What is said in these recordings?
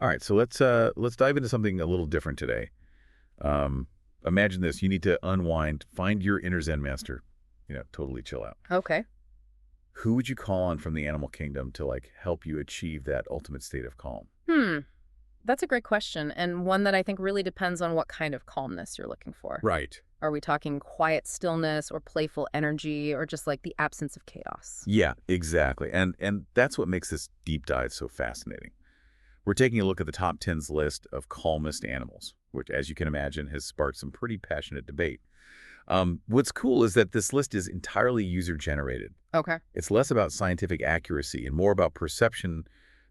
All right, so let's dive into something a little different today. Um, Imagine this: you need to unwind, find your inner Zen master, totally chill out. Okay. Who would you call on from the animal kingdom to help you achieve that ultimate state of calm? Hmm. That's a great question, and one that I think really depends on what kind of calmness you're looking for. Right. Are we talking quiet stillness or playful energy or just like the absence of chaos? Yeah, exactly. And that's what makes this deep dive so fascinating. We're taking a look at the top 10's list of calmest animals, which, as you can imagine, has sparked some pretty passionate debate. What's cool is that this list is entirely user-generated. Okay. It's less about scientific accuracy and more about perception,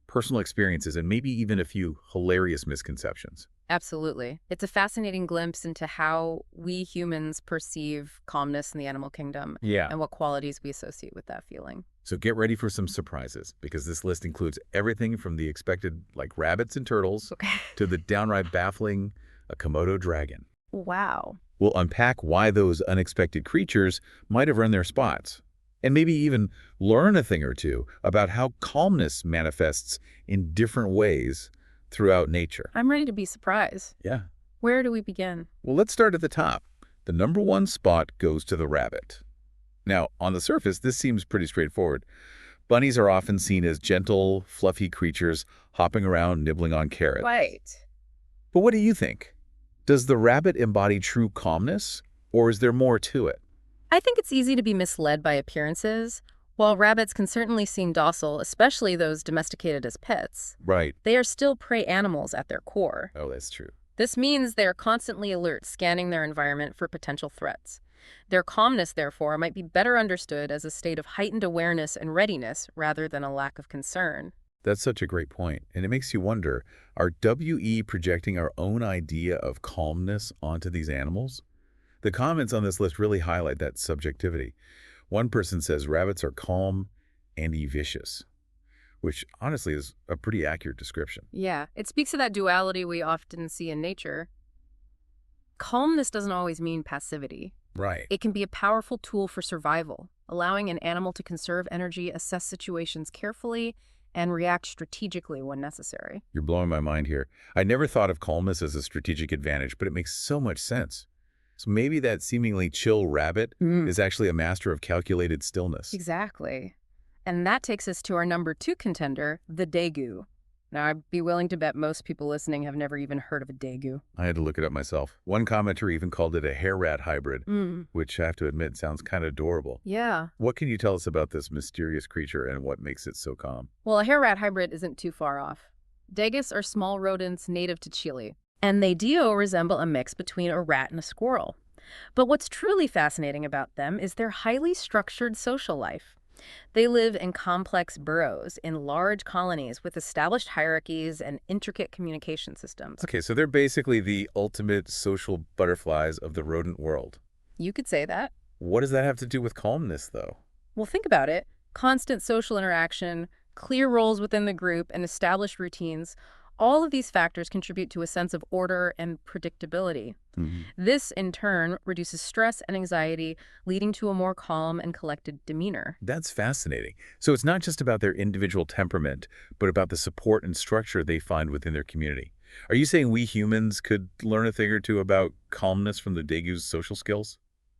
personal experiences, and maybe even a few hilarious misconceptions. Absolutely. It's a fascinating glimpse into how we humans perceive calmness in the animal kingdom Yeah. and what qualities we associate with that feeling. So get ready for some surprises, because this list includes everything from the expected, like rabbits and turtles, Okay. to the downright baffling, a Komodo dragon. Wow. We'll unpack why those unexpected creatures might have earned their spots, and maybe even learn a thing or two about how calmness manifests in different ways throughout nature. I'm ready to be surprised. Yeah. Where do we begin? Well, let's start at the top. The number one spot goes to the rabbit. Now, on the surface, this seems pretty straightforward. Bunnies are often seen as gentle, fluffy creatures hopping around nibbling on carrots. Right. But what do you think? Does the rabbit embody true calmness, or is there more to it? I think it's easy to be misled by appearances. While rabbits can certainly seem docile, especially those domesticated as pets, Right. they are still prey animals at their core. Oh, that's true. This means they are constantly alert, scanning their environment for potential threats. Their calmness, therefore, might be better understood as a state of heightened awareness and readiness rather than a lack of concern. That's such a great point. And it makes you wonder, are WE projecting our own idea of calmness onto these animals? The comments on this list really highlight that subjectivity. One person says rabbits are calm and vicious, which honestly is a pretty accurate description. Yeah, it speaks to that duality we often see in nature. Calmness doesn't always mean passivity. Right. It can be a powerful tool for survival, allowing an animal to conserve energy, assess situations carefully, and react strategically when necessary. You're blowing my mind here. I never thought of calmness as a strategic advantage, but it makes so much sense. So maybe that seemingly chill rabbit is actually a master of calculated stillness. Exactly. And that takes us to our number 2 contender, the Daegu. Now, I'd be willing to bet most people listening have never even heard of a Daegu. I had to look it up myself. One commenter even called it a hare-rat hybrid, Mm. which I have to admit sounds kind of adorable. Yeah. What can you tell us about this mysterious creature and what makes it so calm? Well, a hare-rat hybrid isn't too far off. Dagus are small rodents native to Chile, and they do resemble a mix between a rat and a squirrel. But what's truly fascinating about them is their highly structured social life. They live in complex burrows in large colonies with established hierarchies and intricate communication systems. Okay, so they're basically the ultimate social butterflies of the rodent world. You could say that. What does that have to do with calmness, though? Well, think about it. Constant social interaction, clear roles within the group, and established routines, all of these factors contribute to a sense of order and predictability. This, in turn, reduces stress and anxiety, leading to a more calm and collected demeanor. That's fascinating. So it's not just about their individual temperament, but about the support and structure they find within their community. Are you saying we humans could learn a thing or two about calmness from the Daegu's social skills?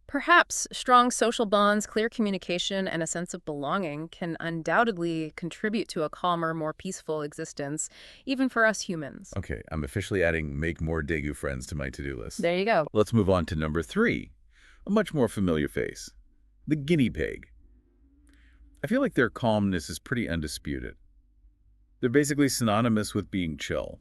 Perhaps strong social bonds, clear communication, and a sense of belonging can undoubtedly contribute to a calmer, more peaceful existence, even for us humans. Okay, I'm officially adding make more Daegu friends to my to-do list. There you go. Let's move on to number 3, a much more familiar face, the guinea pig. I feel like their calmness is pretty undisputed. They're basically synonymous with being chill.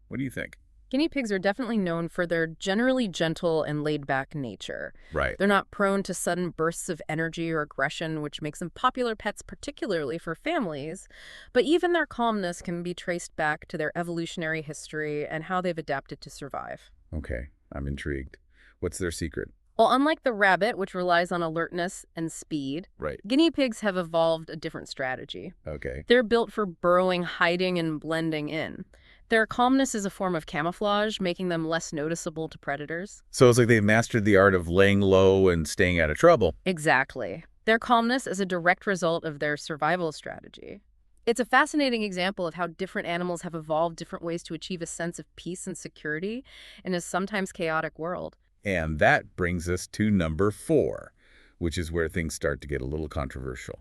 What do you think? Guinea pigs are definitely known for their generally gentle and laid-back nature. Right. They're not prone to sudden bursts of energy or aggression, which makes them popular pets, particularly for families. But even their calmness can be traced back to their evolutionary history and how they've adapted to survive. Okay, I'm intrigued. What's their secret? Well, unlike the rabbit, which relies on alertness and speed, Right. guinea pigs have evolved a different strategy. Okay. They're built for burrowing, hiding, and blending in. Their calmness is a form of camouflage, making them less noticeable to predators. So it's like they've mastered the art of laying low and staying out of trouble. Exactly. Their calmness is a direct result of their survival strategy. It's a fascinating example of how different animals have evolved different ways to achieve a sense of peace and security in a sometimes chaotic world. And that brings us to number 4, which is where things start to get a little controversial.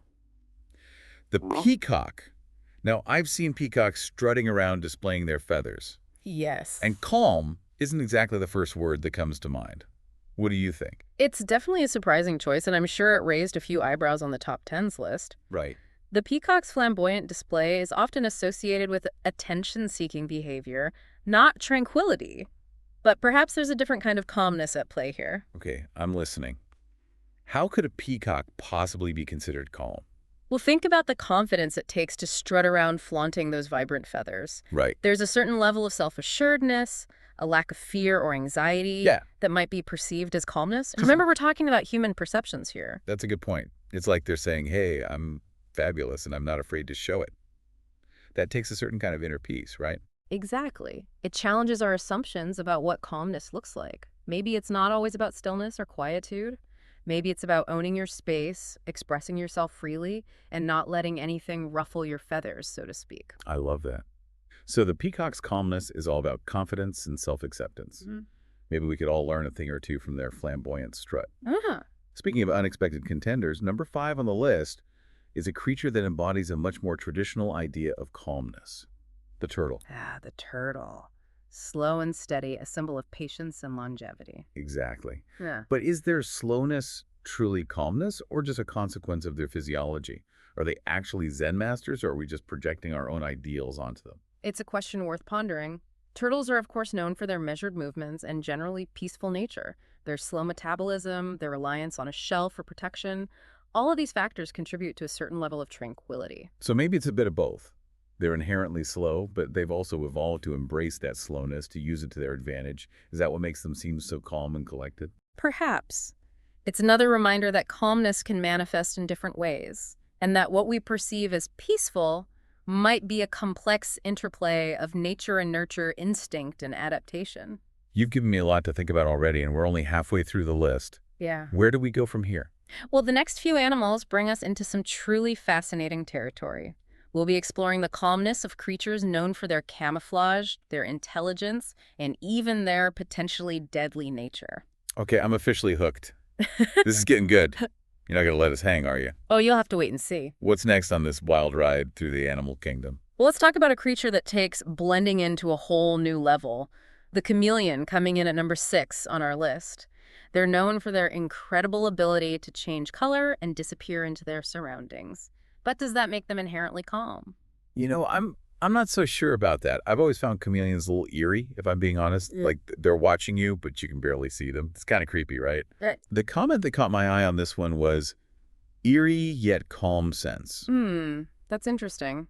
The peacock. Now, I've seen peacocks strutting around displaying their feathers. Yes. And calm isn't exactly the first word that comes to mind. What do you think? It's definitely a surprising choice, and I'm sure it raised a few eyebrows on the top tens list. Right. The peacock's flamboyant display is often associated with attention-seeking behavior, not tranquility. But perhaps there's a different kind of calmness at play here. Okay, I'm listening. How could a peacock possibly be considered calm? Well, think about the confidence it takes to strut around flaunting those vibrant feathers. Right. There's a certain level of self-assuredness, a lack of fear or anxiety Yeah. that might be perceived as calmness. And remember, we're talking about human perceptions here. That's a good point. It's like they're saying, hey, I'm fabulous and I'm not afraid to show it. That takes a certain kind of inner peace, right? Exactly. It challenges our assumptions about what calmness looks like. Maybe it's not always about stillness or quietude. Maybe it's about owning your space, expressing yourself freely, and not letting anything ruffle your feathers, so to speak. I love that. So the peacock's calmness is all about confidence and self-acceptance. Maybe we could all learn a thing or two from their flamboyant strut. Ah, Speaking of unexpected contenders, number 5 on the list is a creature that embodies a much more traditional idea of calmness. The turtle. the turtle. Slow and steady, a symbol of patience and longevity. Exactly. Yeah. But is their slowness truly calmness or just a consequence of their physiology? Are they actually Zen masters or are we just projecting our own ideals onto them? It's a question worth pondering. Turtles are, of course, known for their measured movements and generally peaceful nature. Their slow metabolism, their reliance on a shell for protection, all of these factors contribute to a certain level of tranquility. So maybe it's a bit of both. They're inherently slow, but they've also evolved to embrace that slowness, to use it to their advantage. Is that what makes them seem so calm and collected? Perhaps. It's another reminder that calmness can manifest in different ways, and that what we perceive as peaceful might be a complex interplay of nature and nurture, instinct and adaptation. You've given me a lot to think about already, and we're only halfway through the list. Yeah. Where do we go from here? Well, the next few animals bring us into some truly fascinating territory. We'll be exploring the calmness of creatures known for their camouflage, their intelligence, and even their potentially deadly nature. Okay, I'm officially hooked. This is getting good. You're not going to let us hang, are you? Oh, you'll have to wait and see. What's next on this wild ride through the animal kingdom? Well, let's talk about a creature that takes blending into a whole new level. The chameleon, coming in at number 6 on our list. They're known for their incredible ability to change color and disappear into their surroundings. But does that make them inherently calm? You know, I'm not so sure about that. I've always found chameleons a little eerie, if I'm being honest. Mm. Like they're watching you, but you can barely see them. It's kind of creepy, right? Right. The comment that caught my eye on this one was eerie yet calm sense. That's interesting.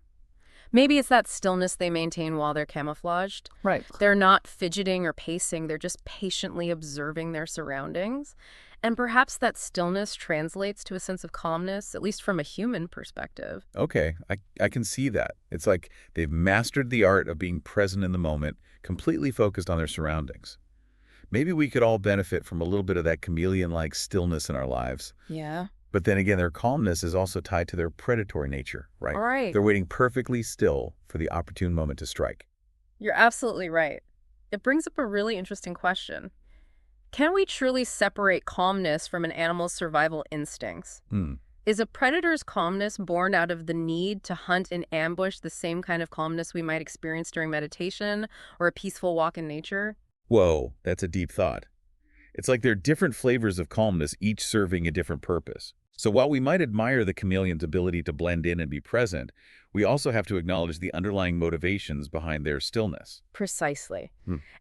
Maybe it's that stillness they maintain while they're camouflaged. Right. They're not fidgeting or pacing, they're just patiently observing their surroundings. And perhaps that stillness translates to a sense of calmness, at least from a human perspective. Okay, I can see that. It's like they've mastered the art of being present in the moment, completely focused on their surroundings. Maybe we could all benefit from a little bit of that chameleon-like stillness in our lives. Yeah. But then again, their calmness is also tied to their predatory nature, right? All right. They're waiting perfectly still for the opportune moment to strike. You're absolutely right. It brings up a really interesting question. Can we truly separate calmness from an animal's survival instincts? Is a predator's calmness born out of the need to hunt and ambush the same kind of calmness we might experience during meditation or a peaceful walk in nature? Whoa, that's a deep thought. It's like they're different flavors of calmness, each serving a different purpose. So while we might admire the chameleon's ability to blend in and be present, we also have to acknowledge the underlying motivations behind their stillness. Precisely.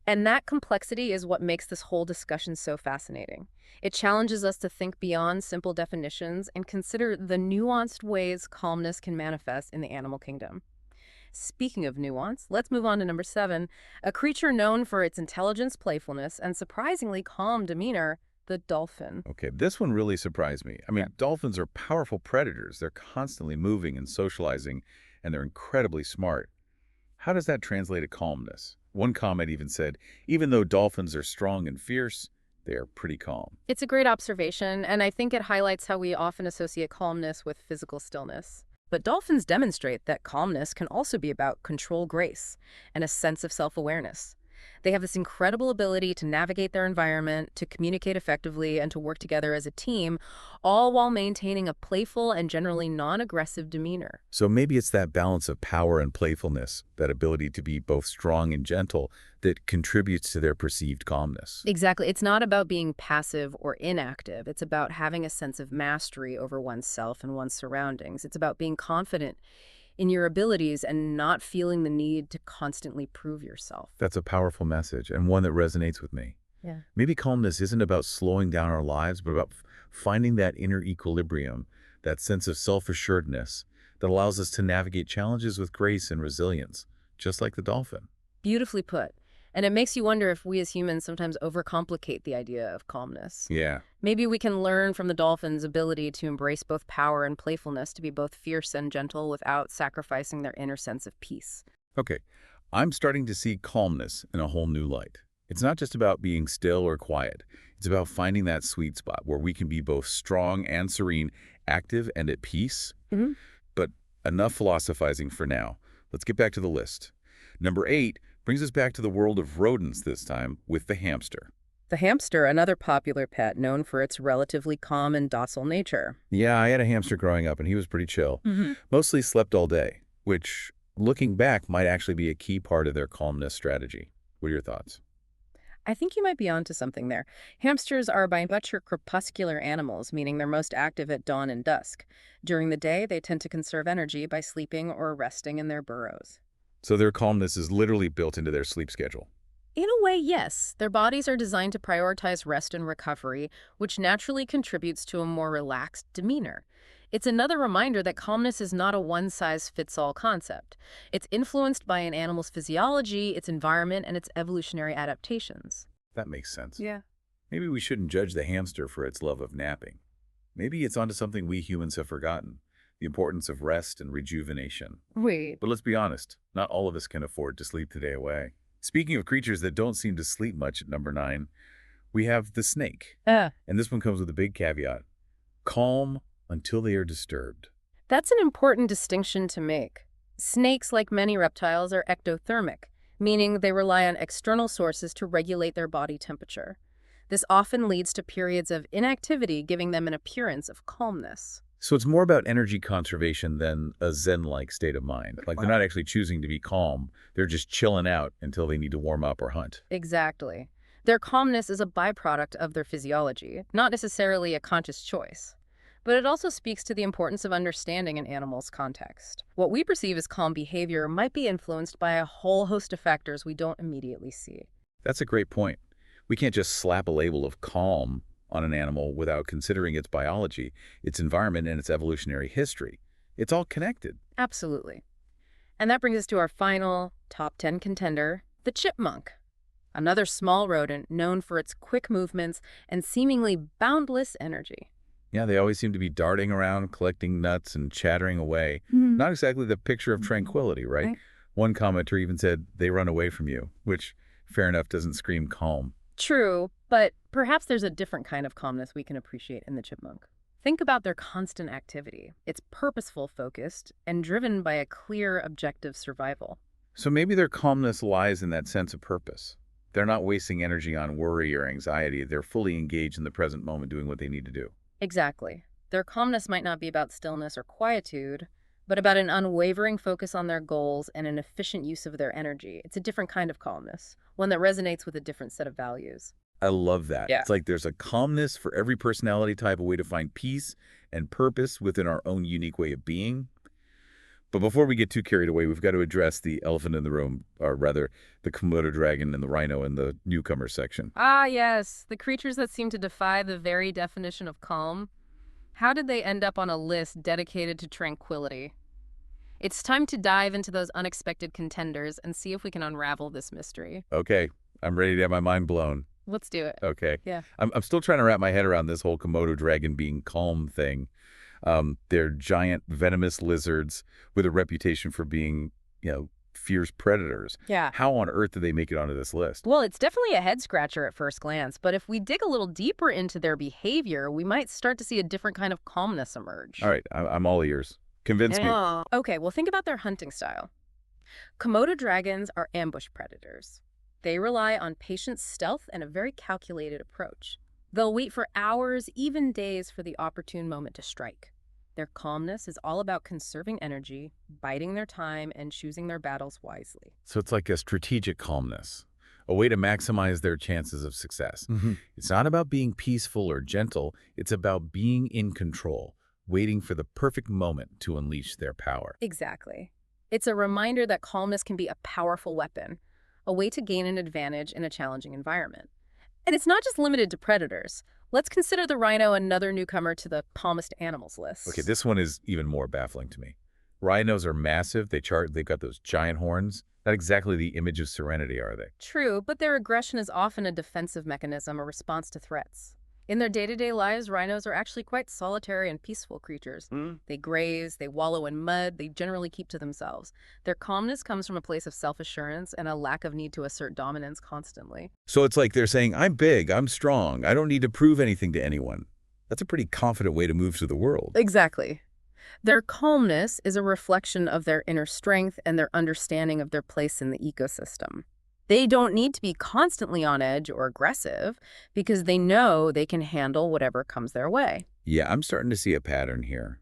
And that complexity is what makes this whole discussion so fascinating. It challenges us to think beyond simple definitions and consider the nuanced ways calmness can manifest in the animal kingdom. Speaking of nuance, let's move on to number 7, a creature known for its intelligence, playfulness, and surprisingly calm demeanor, the dolphin. Okay, this one really surprised me. I mean, dolphins are powerful predators. They're constantly moving and socializing, and they're incredibly smart. How does that translate to calmness? One comment even said, even though dolphins are strong and fierce, they are pretty calm. It's a great observation, and I think it highlights how we often associate calmness with physical stillness. But dolphins demonstrate that calmness can also be about control grace and a sense of self-awareness. They have this incredible ability to navigate their environment, to communicate effectively, and to work together as a team, all while maintaining a playful and generally non-aggressive demeanor. So maybe it's that balance of power and playfulness, that ability to be both strong and gentle, that contributes to their perceived calmness. Exactly. It's not about being passive or inactive. It's about having a sense of mastery over oneself and one's surroundings. It's about being confident in your abilities and not feeling the need to constantly prove yourself. That's a powerful message, and one that resonates with me. Yeah. Maybe calmness isn't about slowing down our lives, but about finding that inner equilibrium, that sense of self-assuredness that allows us to navigate challenges with grace and resilience, just like the dolphin. Beautifully put. And it makes you wonder if we as humans sometimes overcomplicate the idea of calmness. Yeah. Maybe we can learn from the dolphin's ability to embrace both power and playfulness, to be both fierce and gentle without sacrificing their inner sense of peace. Okay, I'm starting to see calmness in a whole new light. It's not just about being still or quiet. It's about finding that sweet spot where we can be both strong and serene, active and at peace. Mhm. But enough philosophizing for now. Let's get back to the list. Number 8 brings us back to the world of rodents this time with the hamster. The hamster, another popular pet known for its relatively calm and docile nature. Yeah, I had a hamster growing up, and he was pretty chill. Mostly slept all day, which, looking back, might actually be a key part of their calmness strategy. What are your thoughts? I think you might be onto something there. Hamsters are by nature crepuscular animals, meaning they're most active at dawn and dusk. During the day, they tend to conserve energy by sleeping or resting in their burrows. So their calmness is literally built into their sleep schedule. In a way, yes. Their bodies are designed to prioritize rest and recovery, which naturally contributes to a more relaxed demeanor. It's another reminder that calmness is not a one-size-fits-all concept. It's influenced by an animal's physiology, its environment, and its evolutionary adaptations. That makes sense. Yeah. Maybe we shouldn't judge the hamster for its love of napping. Maybe it's onto something we humans have forgotten, the importance of rest and rejuvenation. Wait. But let's be honest, not all of us can afford to sleep the day away. Speaking of creatures that don't seem to sleep much at number 9, we have the snake. And this one comes with a big caveat. Calm until they are disturbed. That's an important distinction to make. Snakes, like many reptiles, are ectothermic, meaning they rely on external sources to regulate their body temperature. This often leads to periods of inactivity, giving them an appearance of calmness. So it's more about energy conservation than a zen-like state of mind. Like they're not actually choosing to be calm. They're just chilling out until they need to warm up or hunt. Exactly. Their calmness is a byproduct of their physiology, not necessarily a conscious choice. But it also speaks to the importance of understanding an animal's context. What we perceive as calm behavior might be influenced by a whole host of factors we don't immediately see. That's a great point. We can't just slap a label of calm on an animal without considering its biology, its environment, and its evolutionary history. It's all connected. Absolutely. And that brings us to our final top 10 contender, the chipmunk. Another small rodent known for its quick movements and seemingly boundless energy. Yeah, they always seem to be darting around, collecting nuts and chattering away. Not exactly the picture of tranquility, right? One commenter even said they run away from you, which, fair enough, doesn't scream calm. True, but perhaps there's a different kind of calmness we can appreciate in the chipmunk. Think about their constant activity. It's purposeful, focused, and driven by a clear objective survival. So maybe their calmness lies in that sense of purpose. They're not wasting energy on worry or anxiety. They're fully engaged in the present moment doing what they need to do. Exactly. Their calmness might not be about stillness or quietude, but about an unwavering focus on their goals and an efficient use of their energy. It's a different kind of calmness, one that resonates with a different set of values. I love that. Yeah. It's like there's a calmness for every personality type, a way to find peace and purpose within our own unique way of being. But before we get too carried away, we've got to address the elephant in the room, or rather, the Komodo dragon and the rhino in the newcomer section. Ah, yes, the creatures that seem to defy the very definition of calm. How did they end up on a list dedicated to tranquility? It's time to dive into those unexpected contenders and see if we can unravel this mystery. Okay, I'm ready to have my mind blown. Let's do it. Okay. Yeah. I'm still trying to wrap my head around this whole Komodo dragon being calm thing. They're giant venomous lizards with a reputation for being, fierce predators. Yeah. How on earth did they make it onto this list? Well, it's definitely a head-scratcher at first glance, but if we dig a little deeper into their behavior, we might start to see a different kind of calmness emerge. All right, I'm all ears. Convince me. Okay, well, think about their hunting style. Komodo dragons are ambush predators. They rely on patient stealth and a very calculated approach. They'll wait for hours, even days, for the opportune moment to strike. Their calmness is all about conserving energy, biding their time, and choosing their battles wisely. So it's like a strategic calmness, a way to maximize their chances of success. It's not about being peaceful or gentle. It's about being in control, waiting for the perfect moment to unleash their power. Exactly. It's a reminder that calmness can be a powerful weapon, a way to gain an advantage in a challenging environment. And it's not just limited to predators. Let's consider the rhino another newcomer to the calmest animals Okay, list. this one is even more baffling to me. Rhinos are massive. They've got those giant horns. Not exactly the image of serenity, are they? True, but their aggression is often a defensive mechanism, a response to threats. In their day-to-day lives, rhinos are actually quite solitary and peaceful creatures. They graze, they wallow in mud, they generally keep to themselves. Their calmness comes from a place of self-assurance and a lack of need to assert dominance constantly. So it's like they're saying, I'm big, I'm strong, I don't need to prove anything to anyone. That's a pretty confident way to move through the world. Exactly. Their calmness is a reflection of their inner strength and their understanding of their place in the ecosystem. They don't need to be constantly on edge or aggressive because they know they can handle whatever comes their way. Yeah, I'm starting to see a pattern here.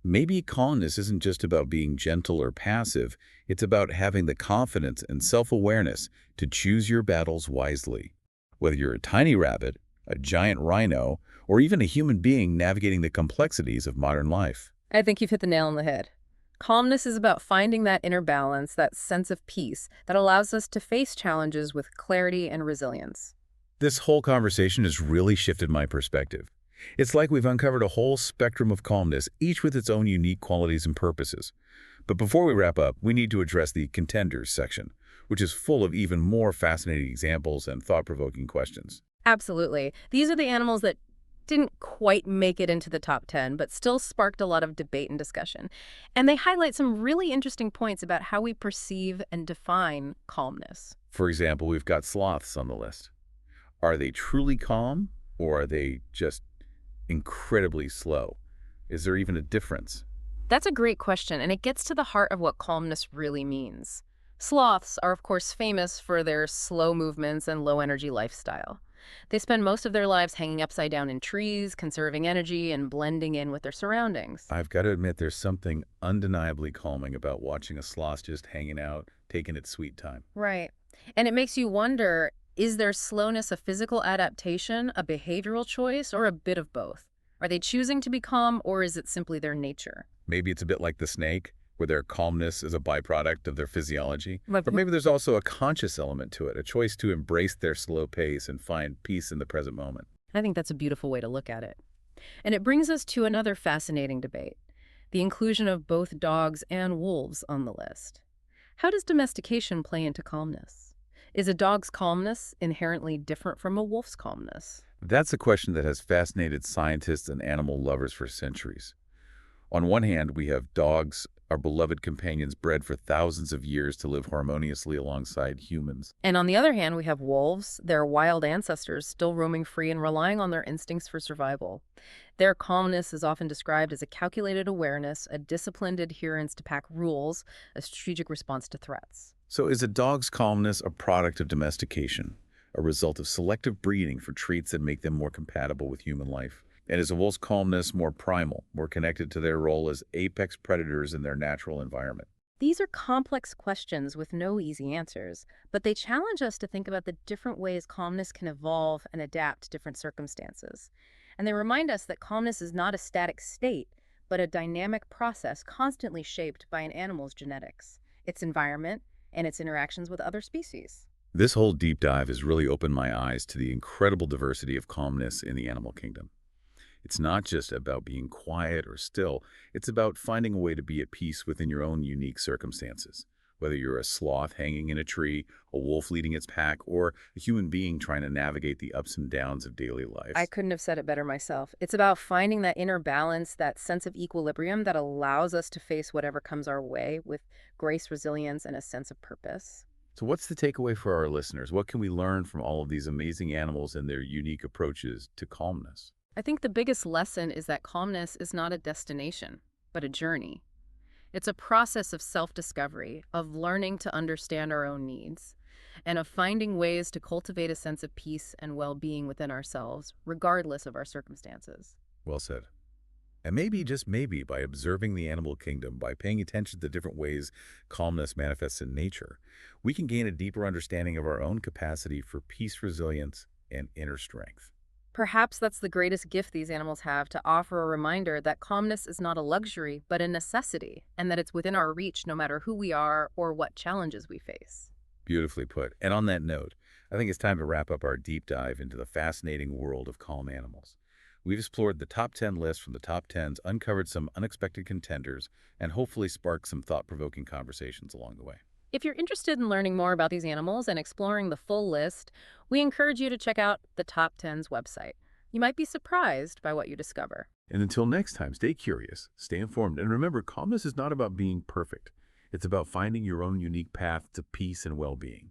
Maybe calmness isn't just about being gentle or passive. It's about having the confidence and self-awareness to choose your battles wisely. Whether you're a tiny rabbit, a giant rhino, or even a human being navigating the complexities of modern life. I think you've hit the nail on the head. Calmness is about finding that inner balance, that sense of peace that allows us to face challenges with clarity and resilience. This whole conversation has really shifted my perspective. It's like we've uncovered a whole spectrum of calmness, each with its own unique qualities and purposes. But before we wrap up, we need to address the contenders section, which is full of even more fascinating examples and thought-provoking questions. Absolutely. These are the animals that didn't quite make it into the top 10, but still sparked a lot of debate and discussion. And they highlight some really interesting points about how we perceive and define calmness. For example, we've got sloths on the list. Are they truly calm, or are they just incredibly slow? Is there even a difference? That's a great question, and it gets to the heart of what calmness really means. Sloths are, of course, famous for their slow movements and low-energy lifestyle. They spend most of their lives hanging upside down in trees, conserving energy, and blending in with their surroundings. I've got to admit there's something undeniably calming about watching a sloth just hanging out, taking its sweet time. Right. And it makes you wonder, is their slowness a physical adaptation, a behavioral choice, or a bit of both? Are they choosing to be calm, or is it simply their nature? Maybe it's a bit like the snake, where their calmness is a byproduct of their physiology. Like- Or maybe there's also a conscious element to it, a choice to embrace their slow pace and find peace in the present moment. I think that's a beautiful way to look at it. And it brings us to another fascinating debate, the inclusion of both dogs and wolves on the list. How does domestication play into calmness? Is a dog's calmness inherently different from a wolf's calmness? That's a question that has fascinated scientists and animal lovers for centuries. On one hand, we have dogs, our beloved companions bred for thousands of years to live harmoniously alongside humans. And on the other hand, we have wolves, their wild ancestors, still roaming free and relying on their instincts for survival. Their calmness is often described as a calculated awareness, a disciplined adherence to pack rules, a strategic response to threats. So is a dog's calmness a product of domestication, a result of selective breeding for traits that make them more compatible with human life? And is a wolf's calmness more primal, more connected to their role as apex predators in their natural environment? These are complex questions with no easy answers, but they challenge us to think about the different ways calmness can evolve and adapt to different circumstances. And they remind us that calmness is not a static state, but a dynamic process constantly shaped by an animal's genetics, its environment, and its interactions with other species. This whole deep dive has really opened my eyes to the incredible diversity of calmness in the animal kingdom. It's not just about being quiet or still, it's about finding a way to be at peace within your own unique circumstances. Whether you're a sloth hanging in a tree, a wolf leading its pack, or a human being trying to navigate the ups and downs of daily life. I couldn't have said it better myself. It's about finding that inner balance, that sense of equilibrium that allows us to face whatever comes our way with grace, resilience, and a sense of purpose. So what's the takeaway for our listeners? What can we learn from all of these amazing animals and their unique approaches to calmness? I think the biggest lesson is that calmness is not a destination, but a journey. It's a process of self-discovery, of learning to understand our own needs, and of finding ways to cultivate a sense of peace and well-being within ourselves, regardless of our circumstances. Well said. And maybe, just maybe, by observing the animal kingdom, by paying attention to different ways calmness manifests in nature, we can gain a deeper understanding of our own capacity for peace, resilience, and inner strength. Perhaps that's the greatest gift these animals have, to offer a reminder that calmness is not a luxury, but a necessity, and that it's within our reach no matter who we are or what challenges we face. Beautifully put. And on that note, I think it's time to wrap up our deep dive into the fascinating world of calm animals. We've explored the top 10 list from the top 10s, uncovered some unexpected contenders, and hopefully sparked some thought-provoking conversations along the way. If you're interested in learning more about these animals and exploring the full list, we encourage you to check out the Top 10's website. You might be surprised by what you discover. And until next time, stay curious, stay informed, and remember, calmness is not about being perfect. It's about finding your own unique path to peace and well-being.